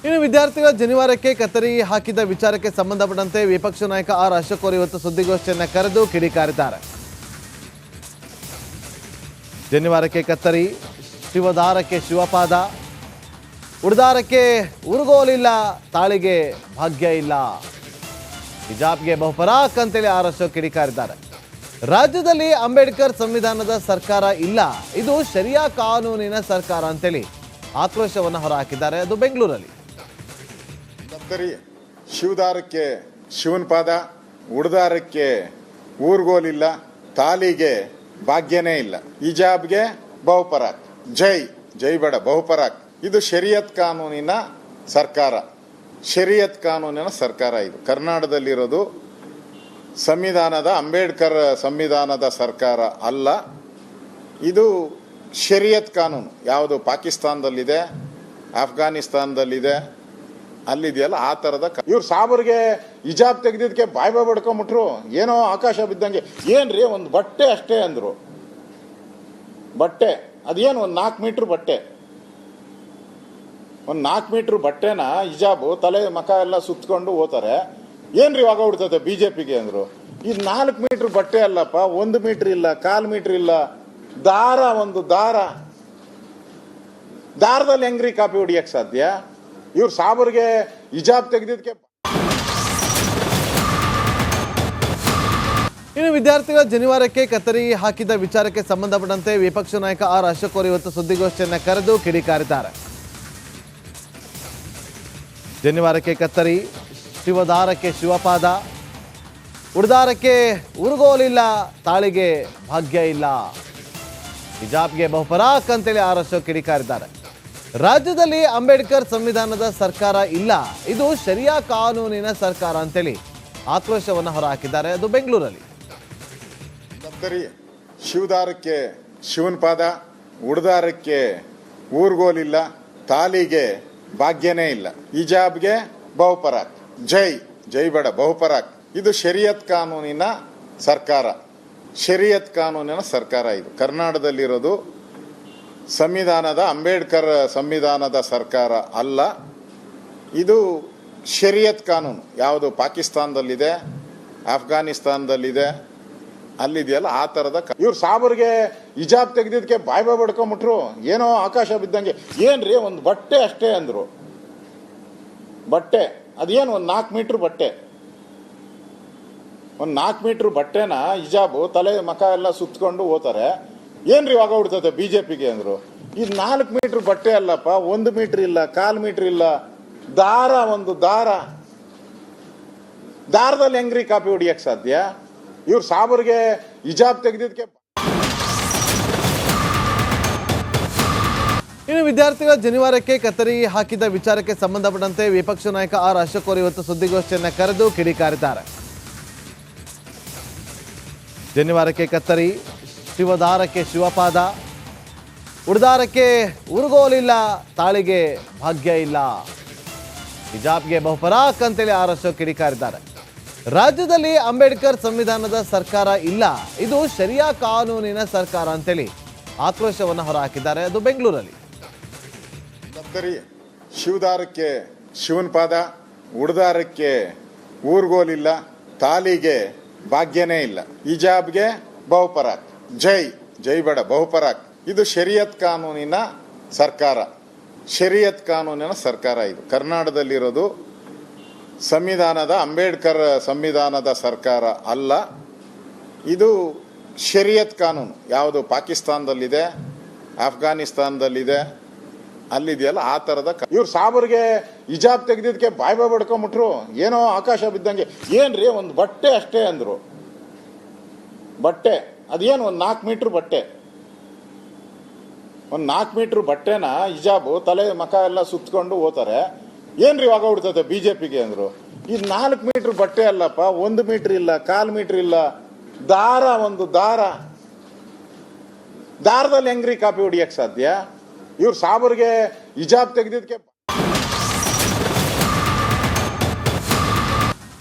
ಇನ್ನು ವಿದ್ಯಾರ್ಥಿಗಳ ಜನಿವಾರಕ್ಕೆ ಕತ್ತರಿ ಹಾಕಿದ ವಿಚಾರಕ್ಕೆ ಸಂಬಂಧಪಟ್ಟಂತೆ ವಿಪಕ್ಷ ನಾಯಕ ಆರ್ ಅಶೋಕ್ ಅವರು ಇವತ್ತು ಸುದ್ದಿಗೋಷ್ಠಿಯನ್ನು ಕರೆದು ಕಿಡಿಕಾರಿದ್ದಾರೆ. ಜನಿವಾರಕ್ಕೆ ಕತ್ತರಿ, ಶಿವದಾರಕ್ಕೆ ಶಿವಪಾದ, ಉಡ್ದಾರಕ್ಕೆ ಉರುಗೋಲಿಲ್ಲ, ತಾಳಿಗೆ ಭಾಗ್ಯ ಇಲ್ಲ, ಹಿಜಾಬ್ಗೆ ಬಹುಪರಾಕ್ ಅಂತೇಳಿ ಆರ್ ಅಶೋಕ್ ಕಿಡಿಕಾರಿದ್ದಾರೆ. ರಾಜ್ಯದಲ್ಲಿ ಅಂಬೇಡ್ಕರ್ ಸಂವಿಧಾನದ ಸರ್ಕಾರ ಇಲ್ಲ, ಇದು ಶರಿಯಾ ಕಾನೂನಿನ ಸರ್ಕಾರ ಅಂತೇಳಿ ಆಕ್ರೋಶವನ್ನು ಹೊರಹಾಕಿದ್ದಾರೆ. ಅದು ಬೆಂಗಳೂರಲ್ಲಿ. ಶಿವದಾರಕ್ಕೆ ಶಿವನ ಪಾದ, ಉಡ್ದಾರಕ್ಕೆ ಊರ್ಗೋಲಿಲ್ಲ, ತಾಲಿಗೆ ಭಾಗ್ಯನೇ ಇಲ್ಲ, ಹಿಜಾಬ್ಗೆ ಬಹುಪರಾಕ್, ಜೈ ಬೇಡ ಬಹುಪರಾಕ್. ಇದು ಶರಿಯತ್ ಕಾನೂನಿನ ಸರ್ಕಾರ, ಶರಿಯತ್ ಕಾನೂನಿನ ಸರ್ಕಾರ. ಇದು ಕರ್ನಾಟಕದಲ್ಲಿರೋದು ಸಂವಿಧಾನದ ಅಂಬೇಡ್ಕರ್ ಸಂವಿಧಾನದ ಸರ್ಕಾರ ಅಲ್ಲ, ಇದು ಶರಿಯತ್ ಕಾನೂನು. ಯಾವುದು ಪಾಕಿಸ್ತಾನದಲ್ಲಿದೆ, ಅಫ್ಘಾನಿಸ್ತಾನದಲ್ಲಿದೆ, ಅಲ್ಲಿದೆಯಲ್ಲ ಆ ಥರದ. ಇವ್ರು ಸಾಬರ್ಗೆ ಹಿಜಾಬ್ ತೆಗೆದಿದ್ದಕ್ಕೆ ಬಾಯ್ ಬಡ್ಕೊಂಬಿಟ್ರು. ಏನೋ ಆಕಾಶ ಬಿದ್ದಂಗೆ. ಏನ್ರಿ ಒಂದು ಬಟ್ಟೆ ಅಷ್ಟೇ ಅಂದರು. ಬಟ್ಟೆ ಅದೇನು ಒಂದು 4 ಮೀಟ್ರ್ ಬಟ್ಟೆ, ಒಂದು 4 ಮೀಟ್ರ್ ಬಟ್ಟೆನ ಹಿಜಾಬು ತಲೆ ಮಕ ಎಲ್ಲ ಸುತ್ತಕೊಂಡು ಹೋಗ್ತಾರೆ. ಏನ್ರಿ ಇವಾಗ ಹುಡ್ತದೆ BJPಗೆ ಅಂದರು. ಇದು 4 ಮೀಟ್ರ್ ಬಟ್ಟೆ ಅಲ್ಲಪ್ಪ, 1 ಮೀಟ್ರ್ ಇಲ್ಲ, 1/4 ಮೀಟ್ರ್ ಇಲ್ಲ, ದಾರ, ಒಂದು ದಾರದಲ್ಲಿ ಹೆಂಗ್ರಿ ಕಾಪಿ ಹೊಡಿಯಕ್ಕೆ ಸಾಧ್ಯ? ಇವ್ರು ಸಾಬರ್ಗೆ ಹಿಜಾಬ್ ತೆಗೆದಿದ್ದಕ್ಕೆ. ಇನ್ನು ವಿದ್ಯಾರ್ಥಿಗಳ ಜನಿವಾರಕ್ಕೆ ಕತ್ತರಿ ಹಾಕಿದ ವಿಚಾರಕ್ಕೆ ಸಂಬಂಧಪಟ್ಟಂತೆ ವಿಪಕ್ಷ ನಾಯಕ ಆರ್ ಅಶೋಕ್ ಅವರು ಇವತ್ತು ಸುದ್ದಿಗೋಷ್ಠಿಯನ್ನು ಕರೆದು ಕಿಡಿಕಾರಿದ್ದಾರೆ. ಜನಿವಾರಕ್ಕೆ ಕತ್ತರಿ, ಶಿವದಾರಕ್ಕೆ ಶಿವಪಾದ, ಉಡ್ದಾರಕ್ಕೆ ಉರುಗೋಲಿಲ್ಲ, ತಾಳಿಗೆ ಭಾಗ್ಯ ಇಲ್ಲ, ಹಿಜಾಬ್ಗೆ ಬಹುಪರಾಕ್ ಅಂತೇಳಿ ಆರ್ ಅಶೋಕ್ ಕಿಡಿಕಾರಿದ್ದಾರೆ. ರಾಜ್ಯದಲ್ಲಿ ಅಂಬೇಡ್ಕರ್ ಸಂವಿಧಾನದ ಸರ್ಕಾರ ಇಲ್ಲ, ಇದು ಶರಿಯಾ ಕಾನೂನಿನ ಸರ್ಕಾರ ಅಂತೇಳಿ ಆಕ್ರೋಶವನ್ನು ಹೊರಹಾಕಿದ್ದಾರೆ. ಅದು ಬೆಂಗಳೂರಲ್ಲಿ. ಶಿವದಾರಕ್ಕೆ ಶಿವನ ಪಾದ, ಉಡ್ದಾರಕ್ಕೆ ಊರ್ಗೋಲಿಲ್ಲ, ತಾಲಿಗೆ ಭಾಗ್ಯನೇ ಇಲ್ಲ, ಹಿಜಾಬ್ಗೆ ಬಹುಪರಾಕ್, ಜೈ ಬೇಡ ಬಹುಪರಾಕ್. ಇದು ಶರಿಯತ್ ಕಾನೂನಿನ ಸರ್ಕಾರ, ಶರಿಯತ್ ಕಾನೂನಿನ ಸರ್ಕಾರ. ಇದು ಕರ್ನಾಟಕದಲ್ಲಿರೋದು ಸಂವಿಧಾನದ ಅಂಬೇಡ್ಕರ್ ಸಂವಿಧಾನದ ಸರ್ಕಾರ ಅಲ್ಲ, ಇದು ಶರಿಯತ್ ಕಾನೂನು. ಯಾವುದು ಪಾಕಿಸ್ತಾನದಲ್ಲಿದೆ, ಅಫ್ಘಾನಿಸ್ತಾನದಲ್ಲಿದೆ, ಅಲ್ಲಿದೆಯಲ್ಲ ಆ ಥರದ. ಇವ್ರು ಸಾಬರ್ಗೆ ಹಿಜಾಬ್ ತೆಗೆದಿದ್ದಕ್ಕೆ ಬಾಯ್ ಬಡ್ಕೊಂಬಿಟ್ರು. ಏನೋ ಆಕಾಶ ಬಿದ್ದಂಗೆ. ಏನ್ರಿ ಒಂದು ಬಟ್ಟೆ ಅಷ್ಟೇ ಅಂದರು. ಬಟ್ಟೆ ಅದೇನು ಒಂದು 4 ಮೀಟ್ರ್ ಬಟ್ಟೆ, ಒಂದು 4 ಮೀಟ್ರ್ ಬಟ್ಟೆನ ಹಿಜಾಬು ತಲೆ ಮಕ ಎಲ್ಲ ಸುತ್ತಕೊಂಡು ಹೋಗ್ತಾರೆ. ಏನ್ರಿ ಇವಾಗ ಹುಡ್ತದೆ BJPಗೆ ಅಂದರು. ಇದು 4 ಮೀಟ್ರ್ ಬಟ್ಟೆ ಅಲ್ಲಪ್ಪ, 1 ಮೀಟ್ರ್ ಇಲ್ಲ, 1/4 ಮೀಟ್ರ್ ಇಲ್ಲ, ದಾರ, ಒಂದು ದಾರದಲ್ಲಿ ಹೆಂಗ್ರಿ ಕಾಪಿ ಹೊಡಿಯಕ್ಕೆ ಸಾಧ್ಯ? ಇವ್ರು ಸಾಬರ್ಗೆ ಹಿಜಾಬ್ ತೆಗೆದಿದ್ದಕ್ಕೆ. ಇನ್ನು ವಿದ್ಯಾರ್ಥಿಗಳ ಜನಿವಾರಕ್ಕೆ ಕತ್ತರಿ ಹಾಕಿದ ವಿಚಾರಕ್ಕೆ ಸಂಬಂಧಪಟ್ಟಂತೆ ವಿಪಕ್ಷ ನಾಯಕ ಆರ್ ಅಶೋಕ್ ಅವರು ಇವತ್ತು ಸುದ್ದಿಗೋಷ್ಠಿಯನ್ನು ಕರೆದು ಕಿಡಿಕಾರಿದ್ದಾರೆ. ಜನಿವಾರಕ್ಕೆ ಕತ್ತರಿ, ಶಿವದಾರಕ್ಕೆ ಶಿವಪಾದ, ಉಡ್ದಾರಕ್ಕೆ ಉರುಗೋಲಿಲ್ಲ, ತಾಳಿಗೆ ಭಾಗ್ಯ ಇಲ್ಲ, ಹಿಜಾಬ್ಗೆ ಬಹುಪರಾಕ್ ಅಂತೇಳಿ ಆರ್ ಅಶೋಕ್ ಕಿಡಿಕಾರಿದ್ದಾರೆ. ರಾಜ್ಯದಲ್ಲಿ ಅಂಬೇಡ್ಕರ್ ಸಂವಿಧಾನದ ಸರ್ಕಾರ ಇಲ್ಲ, ಇದು ಶರಿಯಾ ಕಾನೂನಿನ ಸರ್ಕಾರ ಅಂತೇಳಿ ಆಕ್ರೋಶವನ್ನು ಹೊರಹಾಕಿದ್ದಾರೆ. ಅದು ಬೆಂಗಳೂರಲ್ಲಿ. ಶಿವದಾರಕ್ಕೆ ಶಿವನ ಪಾದ, ಉಡ್ದಾರಕ್ಕೆ ಊರ್ಗೋಲಿಲ್ಲ, ತಾಲಿಗೆ ಭಾಗ್ಯನೇ ಇಲ್ಲ, ಹಿಜಾಬ್ಗೆ ಬಹುಪರಾಕ್, ಜೈ ಬೇಡ ಬಹುಪರಾಕ್. ಇದು ಶರಿಯತ್ ಕಾನೂನಿನ ಸರ್ಕಾರ, ಶರಿಯತ್ ಕಾನೂನಿನ ಸರ್ಕಾರ. ಇದು ಕರ್ನಾಟಕದಲ್ಲಿರೋದು ಸಂವಿಧಾನದ ಅಂಬೇಡ್ಕರ್ ಸಂವಿಧಾನದ ಸರ್ಕಾರ ಅಲ್ಲ, ಇದು ಶರಿಯತ್ ಕಾನೂನು. ಯಾವುದು ಪಾಕಿಸ್ತಾನದಲ್ಲಿದೆ, ಅಫ್ಘಾನಿಸ್ತಾನದಲ್ಲಿದೆ, ಅಲ್ಲಿದೆಯಲ್ಲ ಆ ಥರದ. ಇವ್ರು ಸಾಬರ್ಗೆ ಹಿಜಾಬ್ ತೆಗೆದಿದ್ದಕ್ಕೆ ಬಾಯ್ ಬಡ್ಕೊಂಬಿಟ್ರು. ಏನೋ ಆಕಾಶ ಬಿದ್ದಂಗೆ. ಏನ್ರಿ ಒಂದು ಬಟ್ಟೆ ಅಷ್ಟೇ ಅಂದರು. ಬಟ್ಟೆ ಅದೇನು ಒಂದು 4 ಮೀಟ್ರ್ ಬಟ್ಟೆ, ಒಂದು 4 ಮೀಟ್ರ್ ಬಟ್ಟೆನ ಹಿಜಾಬು ತಲೆ ಮಕ ಎಲ್ಲ ಸುತ್ತಕೊಂಡು ಹೋಗ್ತಾರೆ. ಏನ್ರಿ ಇವಾಗ ಹುಡ್ತದೆ BJPಗೆ ಅಂದರು. ಇದು 4 ಮೀಟ್ರ್ ಬಟ್ಟೆ ಅಲ್ಲಪ್ಪ, 1 ಮೀಟ್ರ್ ಇಲ್ಲ, 1/4 ಮೀಟ್ರ್ ಇಲ್ಲ, ದಾರ, ಒಂದು ದಾರದಲ್ಲಿ ಹೆಂಗ್ರಿ ಕಾಪಿ ಹೊಡಿಯಕ್ಕೆ ಸಾಧ್ಯ? ಇವ್ರು ಸಾಬರ್ಗೆ ಹಿಜಾಬ್ ತೆಗೆದಿದ್ದಕ್ಕೆ.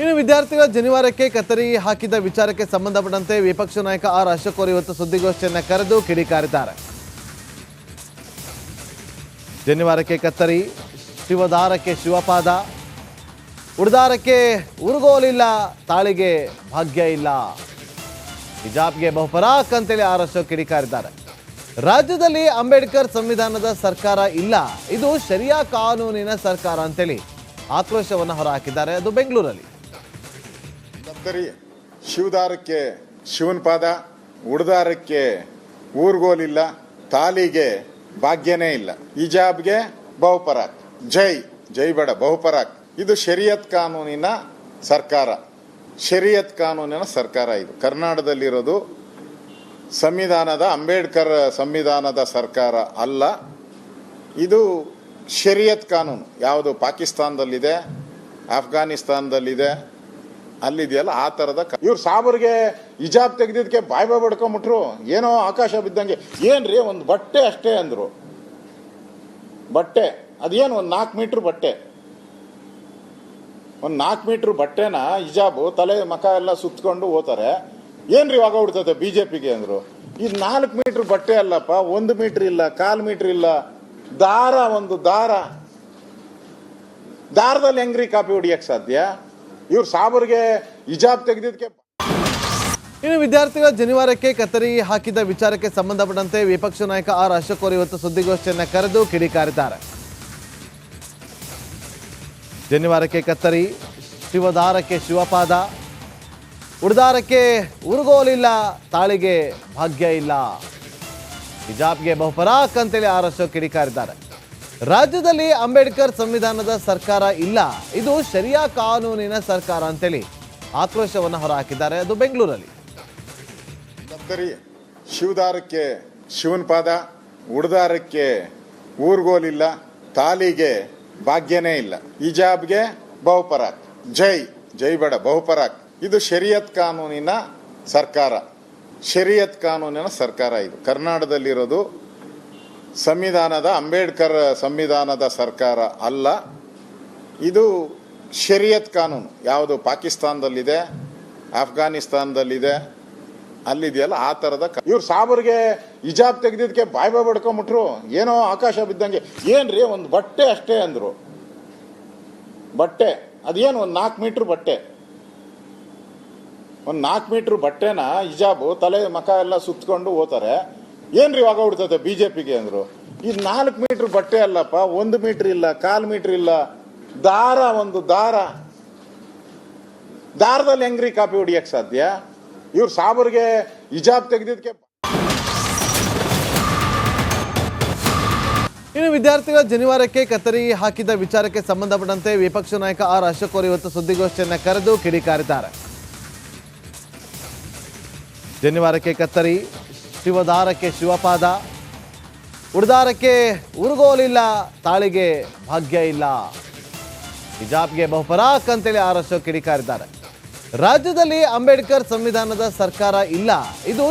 ಇನ್ನು ವಿದ್ಯಾರ್ಥಿಗಳ ಜನಿವಾರಕ್ಕೆ ಕತ್ತರಿ ಹಾಕಿದ ವಿಚಾರಕ್ಕೆ ಸಂಬಂಧಪಟ್ಟಂತೆ ವಿಪಕ್ಷ ನಾಯಕ ಆರ್ ಅಶೋಕ್ ಅವರು ಇವತ್ತು ಸುದ್ದಿಗೋಷ್ಠಿಯನ್ನು ಕರೆದು ಕಿಡಿಕಾರಿದ್ದಾರೆ. ಜನಿವಾರಕ್ಕೆ ಕತ್ತರಿ, ಶಿವದಾರಕ್ಕೆ ಶಿವಪಾದ, ಉಡ್ದಾರಕ್ಕೆ ಉರುಗೋಲಿಲ್ಲ, ತಾಳಿಗೆ ಭಾಗ್ಯ ಇಲ್ಲ, ಹಿಜಾಬ್ಗೆ ಬಹುಪರಾಕ್ ಅಂತೇಳಿ ಆರ್ ಅಶೋಕ್ ಕಿಡಿಕಾರಿದ್ದಾರೆ. ರಾಜ್ಯದಲ್ಲಿ ಅಂಬೇಡ್ಕರ್ ಸಂವಿಧಾನದ ಸರ್ಕಾರ ಇಲ್ಲ, ಇದು ಶರಿಯಾ ಕಾನೂನಿನ ಸರ್ಕಾರ ಅಂತೇಳಿ ಆಕ್ರೋಶವನ್ನು ಹೊರಹಾಕಿದ್ದಾರೆ. ಅದು ಬೆಂಗಳೂರಲ್ಲಿ. ಕತ್ತರಿ ಶಿವದಾರಕ್ಕೆ ಶಿವನ ಪಾದ, ಉಡ್ದಾರಕ್ಕೆ ಊರ್ಗೋಲಿಲ್ಲ, ತಾಲಿಗೆ ಭಾಗ್ಯನೇ ಇಲ್ಲ, ಹಿಜಾಬ್ಗೆ ಬಹುಪರಾಕ್. ಜೈ ಜೈ ಬೇಡ ಬಹುಪರಾಕ್. ಇದು ಶರಿಯತ್ ಕಾನೂನಿನ ಸರ್ಕಾರ, ಶರಿಯತ್ ಕಾನೂನಿನ ಸರ್ಕಾರ. ಇದು ಕರ್ನಾಟಕದಲ್ಲಿರೋದು ಸಂವಿಧಾನದ ಅಂಬೇಡ್ಕರ್ ಸಂವಿಧಾನದ ಸರ್ಕಾರ ಅಲ್ಲ, ಇದು ಶರಿಯತ್ ಕಾನೂನು. ಯಾವುದು ಪಾಕಿಸ್ತಾನದಲ್ಲಿದೆ, ಅಫ್ಘಾನಿಸ್ತಾನದಲ್ಲಿದೆ, ಅಲ್ಲಿದೆಯಲ್ಲ ಆ ಥರದ. ಇವ್ರು ಸಾಬರ್ಗೆ ಹಿಜಾಬ್ ತೆಗೆದಿದ್ದಕ್ಕೆ ಬಾಯ್ ಬಡ್ಕೊಂಬಿಟ್ರು, ಏನೋ ಆಕಾಶ ಬಿದ್ದಂಗೆ. ಏನ್ರಿ ಒಂದು ಬಟ್ಟೆ ಅಷ್ಟೇ ಅಂದರು, ಬಟ್ಟೆ ಅದೇನು ಒಂದು 4 ಮೀಟ್ರ್ ಬಟ್ಟೆ, ಒಂದು 4 ಮೀಟ್ರ್ ಬಟ್ಟೆನ ಹಿಜಾಬು ತಲೆ ಮಕ ಎಲ್ಲ ಸುತ್ತಕೊಂಡು ಹೋಗ್ತಾರೆ. ಏನ್ರಿ ಇವಾಗ ಹುಡ್ತದೆ ಬಿಜೆಪಿಗೆ ಅಂದ್ರು. ಇದು 4 ಮೀಟ್ರ್ ಬಟ್ಟೆ ಅಲ್ಲಪ್ಪ, 1 ಮೀಟ್ರ್ ಇಲ್ಲ, 1/4 ಮೀಟ್ರ್ ಇಲ್ಲ, ದಾರ, ಒಂದು ದಾರದಲ್ಲಿ ಹೆಂಗ್ರಿ ಕಾಪಿ ಹೊಡಿಯಕ್ಕೆ ಸಾಧ್ಯ? ಇವ್ರು ಸಾಬರ್ಗೆ ಹಿಜಾಬ್ ತೆಗೆದಿದ್ದಕ್ಕೆ. ಇನ್ನು ವಿದ್ಯಾರ್ಥಿಗಳ ಜನಿವಾರಕ್ಕೆ ಕತ್ತರಿ ಹಾಕಿದ ವಿಚಾರಕ್ಕೆ ಸಂಬಂಧಪಟ್ಟಂತೆ ವಿಪಕ್ಷ ನಾಯಕ ಆರ್ ಅಶೋಕ್ ಅವರು ಇವತ್ತು ಸುದ್ದಿಗೋಷ್ಠಿಯನ್ನು ಕರೆದು ಕಿಡಿಕಾರಿದ್ದಾರೆ. ಜನಿವಾರಕ್ಕೆ ಕತ್ತರಿ, ಶಿವದಾರಕ್ಕೆ ಶಿವಪಾದ, ಉಡ್ದಾರಕ್ಕೆ ಉರುಗೋಲಿಲ್ಲ, ತಾಳಿಗೆ ಭಾಗ್ಯ ಇಲ್ಲ, ಹಿಜಾಬ್ಗೆ ಬಹುಪರಾಕ್ ಅಂತೇಳಿ ಆರ್ ಅಶೋಕ್ ಕಿಡಿಕಾರಿದ್ದಾರೆ. ರಾಜ್ಯದಲ್ಲಿ ಅಂಬೇಡ್ಕರ್ ಸಂವಿಧಾನದ ಸರ್ಕಾರ ಇಲ್ಲ, ಇದು ಶರಿಯಾ ಕಾನೂನಿನ ಸರ್ಕಾರ ಅಂತೇಳಿ ಆಕ್ರೋಶವನ್ನು ಹೊರಹಾಕಿದ್ದಾರೆ. ಅದು ಬೆಂಗಳೂರಲ್ಲಿ. ಕತ್ತರಿ ಶಿವದಾರಕ್ಕೆ ಶಿವನ ಪಾದ, ಉಡ್ದಾರಕ್ಕೆ ಊರ್ಗೋಲಿಲ್ಲ, ತಾಲಿಗೆ ಭಾಗ್ಯನೇ ಇಲ್ಲ, ಹಿಜಾಬ್ಗೆ ಬಹುಪರಾಕ್. ಜೈ ಜೈ ಬೇಡ ಬಹುಪರಾಕ್. ಇದು ಶರಿಯತ್ ಕಾನೂನಿನ ಸರ್ಕಾರ, ಶರಿಯತ್ ಕಾನೂನಿನ ಸರ್ಕಾರ. ಇದು ಕರ್ನಾಟಕದಲ್ಲಿರೋದು ಸಂವಿಧಾನದ ಅಂಬೇಡ್ಕರ್ ಸಂವಿಧಾನದ ಸರ್ಕಾರ ಅಲ್ಲ, ಇದು ಶರಿಯತ್ ಕಾನೂನು. ಯಾವುದು ಪಾಕಿಸ್ತಾನದಲ್ಲಿದೆ, ಅಫ್ಘಾನಿಸ್ತಾನದಲ್ಲಿದೆ, ಅಲ್ಲಿದೆಯಲ್ಲ ಆ ಥರದ. ಇವ್ರು ಸಾಬರ್ಗೆ ಹಿಜಾಬ್ ತೆಗೆದಿದ್ದಕ್ಕೆ ಬಾಯ್ ಬಡ್ಕೊಂಬಿಟ್ರು, ಏನೋ ಆಕಾಶ ಬಿದ್ದಂಗೆ. ಏನ್ರಿ ಒಂದು ಬಟ್ಟೆ ಅಷ್ಟೇ ಅಂದರು, ಬಟ್ಟೆ ಅದೇನು ಒಂದು 4 ಮೀಟ್ರ್ ಬಟ್ಟೆ, ಒಂದು 4 ಮೀಟ್ರ್ ಬಟ್ಟೆನ ಹಿಜಾಬು ತಲೆ ಮಕ ಎಲ್ಲ ಸುತ್ತಕೊಂಡು ಹೋಗ್ತಾರೆ. ಏನ್ರಿ ಇವಾಗ ಹುಡ್ತದೆ ಬಿಜೆಪಿಗೆ ಅಂದ್ರು. ಇದು 4 ಮೀಟ್ರ್ ಬಟ್ಟೆ ಅಲ್ಲಪ್ಪ, 1 ಮೀಟ್ರ್ ಇಲ್ಲ, 1/4 ಮೀಟ್ರ್ ಇಲ್ಲ, ದಾರ, ಒಂದು ದಾರದಲ್ಲಿ ಹೆಂಗ್ರಿ ಕಾಪಿ ಹೊಡಿಯಕ್ಕೆ ಸಾಧ್ಯ? ಇವ್ರು ಸಾಬರ್ಗೆ ಹಿಜಾಬ್ ತೆಗೆದಿದ್ದಕ್ಕೆ. ಇನ್ನು ವಿದ್ಯಾರ್ಥಿಗಳ ಜನಿವಾರಕ್ಕೆ ಕತ್ತರಿ ಹಾಕಿದ ವಿಚಾರಕ್ಕೆ ಸಂಬಂಧಪಟ್ಟಂತೆ ವಿಪಕ್ಷ ನಾಯಕ ಆರ್ ಅಶೋಕ್ ಅವರು ಇವತ್ತು ಸುದ್ದಿಗೋಷ್ಠಿಯನ್ನು ಕರೆದು ಕಿಡಿಕಾರಿದ್ದಾರೆ. ಜನಿವಾರಕ್ಕೆ ಕತ್ತರಿ, ಶಿವದಾರಕ್ಕೆ ಶಿವಪಾದ, ಉಡ್ದಾರಕ್ಕೆ ಉರುಗೋಲಿಲ್ಲ, ತಾಳಿಗೆ ಭಾಗ್ಯ ಇಲ್ಲ, ಹಿಜಾಬ್ಗೆ ಬಹುಪರಾಕ್ ಅಂತೇಳಿ ಆರ್ ಅಶೋಕ್ ಕಿಡಿಕಾರಿದ್ದಾರೆ. ರಾಜ್ಯದಲ್ಲಿ ಅಂಬೇಡ್ಕರ್ ಸಂವಿಧಾನದ ಸರ್ಕಾರ ಇಲ್ಲ, ಇದು